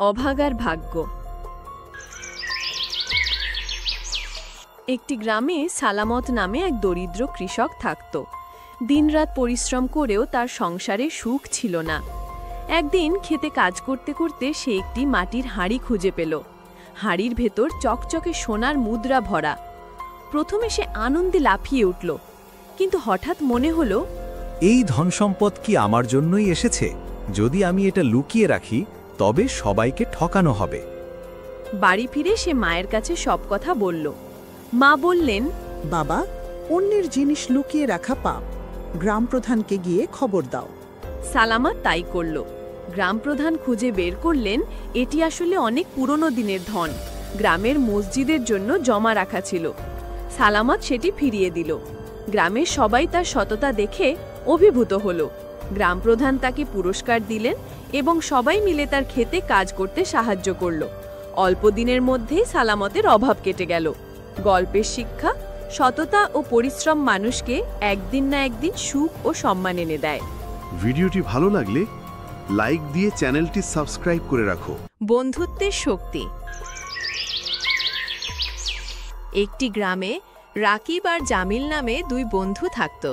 অভাগার ভাগ্য। একটি গ্রামে সালামত নামে এক দরিদ্র কৃষক থাকত। দিনরাত পরিশ্রম করেও তার সংসারে সুখ ছিল না। একদিন খেতে কাজ করতে করতে সে একটি মাটির হাঁড়ি খুঁজে পেল। হাঁড়ির ভেতর চকচকে সোনার মুদ্রা ভরা। প্রথমে সে আনন্দে লাফিয়ে উঠল, কিন্তু হঠাৎ মনে হলো, এই ধনসম্পদ কি আমার জন্যই এসেছে? যদি আমি এটা লুকিয়ে রাখি তবে সবাইকে ঠকানো হবে। বাড়ি ফিরে সে মায়ের কাছে সব কথা বলল। মা বললেন, বাবা, অন্যের জিনিস লুকিয়ে রাখা পাপ। গ্রাম প্রধানকে গিয়ে খবর দাও। সালামত তাই করল। গ্রাম প্রধান খুঁজে বের করলেন এটি আসলে অনেক পুরনো দিনের ধন, গ্রামের মসজিদের জন্য জমা রাখা ছিল। সালামত সেটি ফিরিয়ে দিল। গ্রামের সবাই তার সততা দেখে অভিভূত হল। গ্রাম প্রধান তাকে পুরস্কার দিলেন এবং সবাই মিলে তার খেতে কাজ করতে সাহায্য করল। অল্প দিনের মধ্যেই সালামতের অভাব কেটে গেল। গল্পের শিক্ষা: সততা ও পরিশ্রম মানুষকে একদিন না একদিন সুখ ও সম্মান এনে দেয়। ভিডিওটি ভালো লাগলে লাইক দিয়ে চ্যানেলটি সাবস্ক্রাইব করে রাখো। বন্ধুত্বের শক্তি। একটি গ্রামে রাকিব আর জামিল নামে দুই বন্ধু থাকত।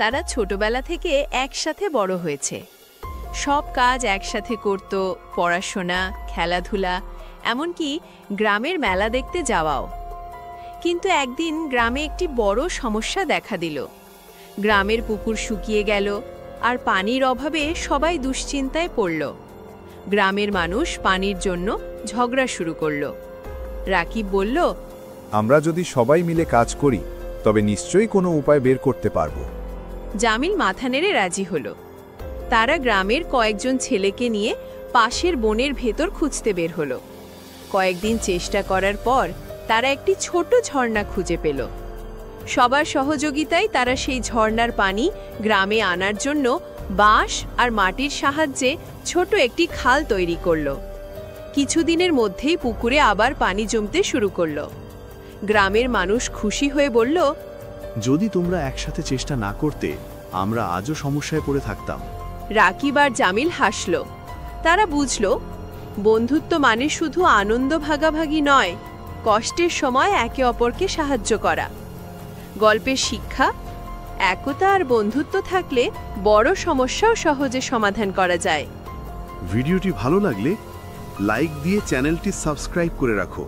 তারা ছোটবেলা থেকে একসাথে বড় হয়েছে। সব কাজ একসাথে করত, পড়াশোনা, খেলাধুলা, এমনকি গ্রামের মেলা দেখতে যাওয়াও। কিন্তু একদিন গ্রামে একটি বড় সমস্যা দেখা দিল। গ্রামের পুকুর শুকিয়ে গেল আর পানির অভাবে সবাই দুশ্চিন্তায় পড়ল। গ্রামের মানুষ পানির জন্য ঝগড়া শুরু করল। রাকিব বলল, আমরা যদি সবাই মিলে কাজ করি তবে নিশ্চয়ই কোনো উপায় বের করতে পারব। জামিল মাথা নেড়ে রাজি হল। তারা গ্রামের কয়েকজন ছেলেকে নিয়ে পাশের বনের ভেতর খুঁজতে বের হল। কয়েকদিন চেষ্টা করার পর তারা একটি ছোট ঝর্ণা খুঁজে পেল। সবার সহযোগিতায় তারা সেই ঝর্ণার পানি গ্রামে আনার জন্য বাঁশ আর মাটির সাহায্যে ছোট একটি খাল তৈরি করল। কিছুদিনের মধ্যেই পুকুরে আবার পানি জমতে শুরু করল। গ্রামের মানুষ খুশি হয়ে বলল, যদি তোমরা একসাথে চেষ্টা না করতে আমরা আজও সমস্যায় পড়ে থাকতাম। রাকিব আর জামিল হাসল। তারা বুঝল, বন্ধুত্ব মানে শুধু আনন্দ ভাগাভাগি নয়, কষ্টের সময় একে অপরকে সাহায্য করা। গল্পের শিক্ষা: একতা আর বন্ধুত্ব থাকলে বড় সমস্যাও সহজে সমাধান করা যায়। ভিডিওটি ভালো লাগলে লাইক দিয়ে চ্যানেলটি সাবস্ক্রাইব করে রাখো।